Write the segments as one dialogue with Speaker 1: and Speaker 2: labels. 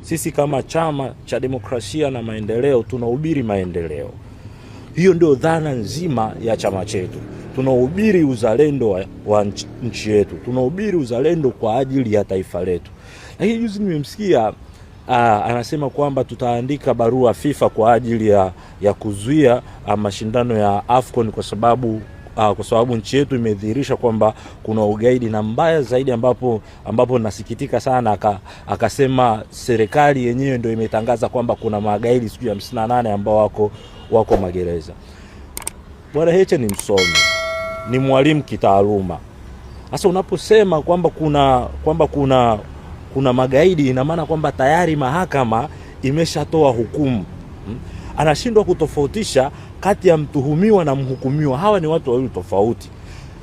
Speaker 1: Sisi kama chama cha demokrasia na maendeleo tunahubiri maendeleo. Hiyo ndio dhana nzima ya chama chetu. Tunahubiri uzalendo wa nchi yetu. Tunahubiri uzalendo kwa ajili ya taifa letu. Lakini juzi nimemsikia anasema kwamba tutaandika barua FIFA kwa ajili ya kuzuia mashindano ya AFCON kwa sababu nchi yetu imedhihirisha kwamba kuna ugaidi, na mbaya zaidi ambapo nasikitika sana akasema serikali yenyewe ndio imetangaza kwamba kuna magaidi 58 ambao wako magereza. Bwana Heche ni msomi, ni mwalimu kitaaluma. Sasa unaposema kwamba kuna magaidi, ina maana kwamba tayari mahakama imeshatoa hukumu. Anashindwa kutofautisha kati ya mtuhumiwa na mhukumiwa. Hawa ni watu wawili tofauti.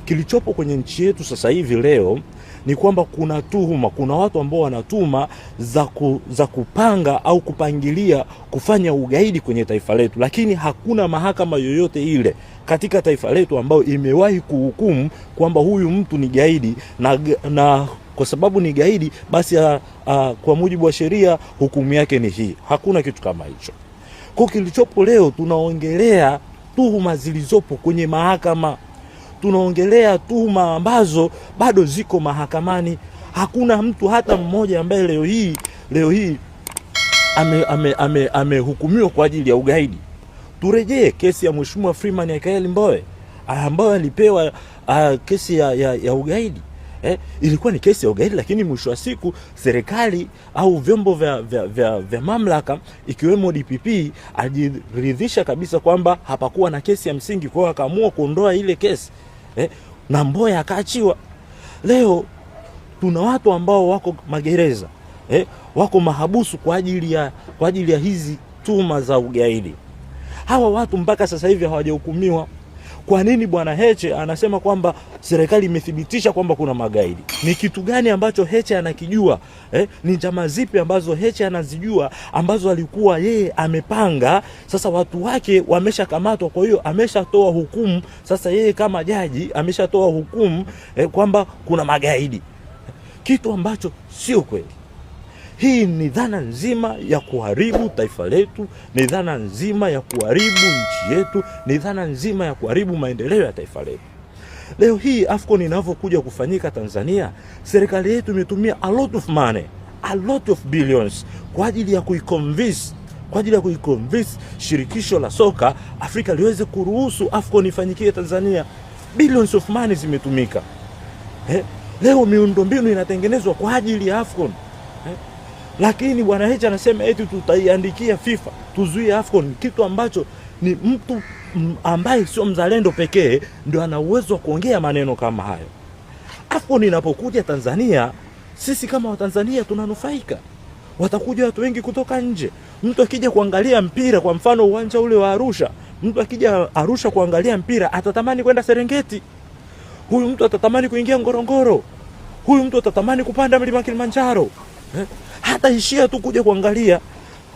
Speaker 1: Kilichopo kwenye nchi yetu sasa hivi leo ni kwamba kuna watu ambao wanatuma za kupanga au kupangilia kufanya ugaidi kwenye taifa letu, lakini hakuna mahakama yoyote ile katika taifa letu ambayo imewahi kuhukumu kwamba huyu mtu ni gaidi, na kwa sababu ni gaidi basi kwa mujibu wa sheria hukumu yake ni hii. Hakuna kitu kama hicho. Kwa kilichopo leo tunaongelea tuhuma zilizopo kwenye mahakama. Tunaongelea tuhuma ambazo bado ziko mahakamani. Hakuna mtu hata mmoja ambaye leo hii amehukumiwa kwa ajili ya ugaidi. Turejee kesi ya Mheshimiwa Freeman Aikaeli Mbowe ambayo alipewa kesi ya ugaidi. Ilikuwa ni kesi ya ugaidi, lakini mwisho wa siku serikali au vyombo vya mamlaka ikiwemo DPP aliridhisha kabisa kwamba hapakuwa na kesi ya msingi, kwa akaamua kuondoa ile kesi. Na Mbowe akaachiwa. Leo tuna watu ambao wako magereza, wako mahabusu kwa ajili ya hizi tuhuma za ugaidi. Hawa watu mpaka sasa hivi hawajahukumiwa. Kwa nini Bwana Heche anasema kwamba serikali imethibitisha kwamba kuna magaidi? Ni kitu gani ambacho Heche anakijua? Ni njama zipi ambazo Heche anazijua ambazo alikuwa yeye amepanga? Sasa watu wake wameshakamatwa, kwa hiyo ameshatoa hukumu. Sasa yeye kama jaji ameshatoa hukumu kwamba kuna magaidi, kitu ambacho sio kweli. Hii ni dhana nzima ya kuharibu taifa letu, ni dhana nzima ya kuharibu nchi yetu, ni dhana nzima ya kuharibu maendeleo ya taifa letu. Leo hii AFCON inavyokuja kufanyika Tanzania, serikali yetu imetumia a lot of money, a lot of billions kwa ajili ya kuiconvince shirikisho la soka Afrika liweze kuruhusu AFCON ifanyikie Tanzania. Billions of money zimetumika. Leo miundombinu inatengenezwa kwa ajili ya AFCON. Lakini Bwana Heche anasema eti tutaiandikia FIFA tuzuie AFCON, kitu ambacho ni mtu ambaye sio mzalendo pekee ndio ana uwezo wa kuongea maneno kama hayo. AFCON inapokuja Tanzania, sisi kama Watanzania tunanufaika. Watakuja watu wengi kutoka nje. Mtu akija kuangalia mpira, kwa mfano uwanja ule wa Arusha, mtu akija Arusha kuangalia mpira atatamani kwenda Serengeti. Huyu mtu atatamani kuingia Ngorongoro. Huyu mtu atatamani kupanda mlima Kilimanjaro. Hata ishia tu kuja kuangalia.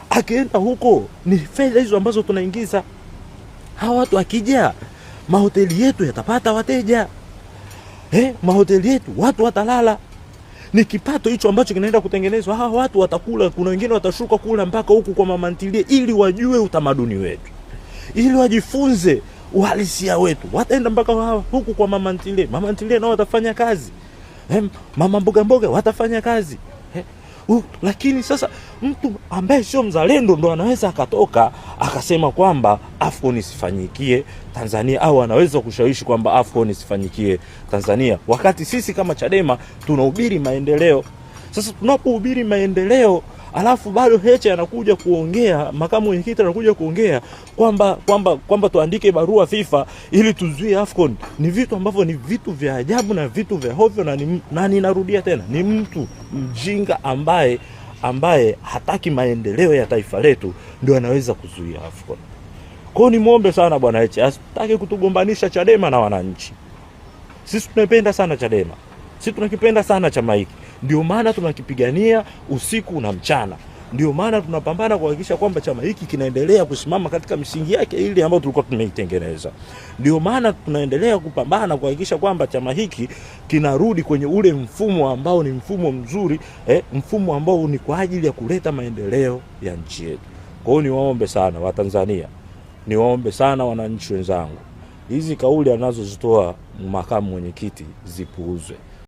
Speaker 1: Akienda huko ni fedha hizo ambazo tunaingiza. Hawa watu akija, mahoteli yetu yatapata wateja. Mahoteli yetu watu watalala. Ni kipato hicho ambacho kinaenda kutengenezwa. Hawa watu watakula, kuna wengine watashuka kula mpaka huku kwa mama ntilie ili wajue utamaduni wetu, ili wajifunze uhalisia wetu. Wataenda mpaka huku kwa mama ntilie. Mama ntilie nao watafanya kazi. Mama mboga watafanya kazi. Lakini sasa mtu ambaye sio mzalendo ndo anaweza akatoka akasema kwamba AFCON isifanyikie Tanzania, au anaweza kushawishi kwamba AFCON isifanyikie Tanzania, wakati sisi kama Chadema tunahubiri maendeleo. Sasa tunapohubiri maendeleo alafu bado Heche anakuja kuongea, makamu mwenyekiti anakuja kuongea kwamba tuandike barua FIFA ili tuzuie AFCON, ni vitu ambavyo ni vitu vya ajabu na vitu vya hovyo, na ninarudia tena, ni mtu mjinga ambaye hataki maendeleo ya taifa letu ndio anaweza kuzuia AFCON. Kwa ni muombe sana Bwana Heche asitaki kutugombanisha Chadema na wananchi. Sisi tunapenda sana Chadema. Sisi tunakipenda sana chama hiki. Ndio maana tunakipigania usiku na mchana. Ndio maana tunapambana kuhakikisha kwamba chama hiki kinaendelea kusimama katika misingi yake ile ambayo tulikuwa tumeitengeneza. Ndio maana tunaendelea kupambana kuhakikisha kwamba chama hiki kinarudi kwenye ule mfumo ambao ni mfumo mzuri, mfumo ambao ni kwa ajili ya kuleta maendeleo ya nchi yetu. Kwa hiyo niwaombe sana Watanzania, niwaombe sana wananchi wenzangu, hizi kauli anazozitoa makamu mwenyekiti zipuuzwe.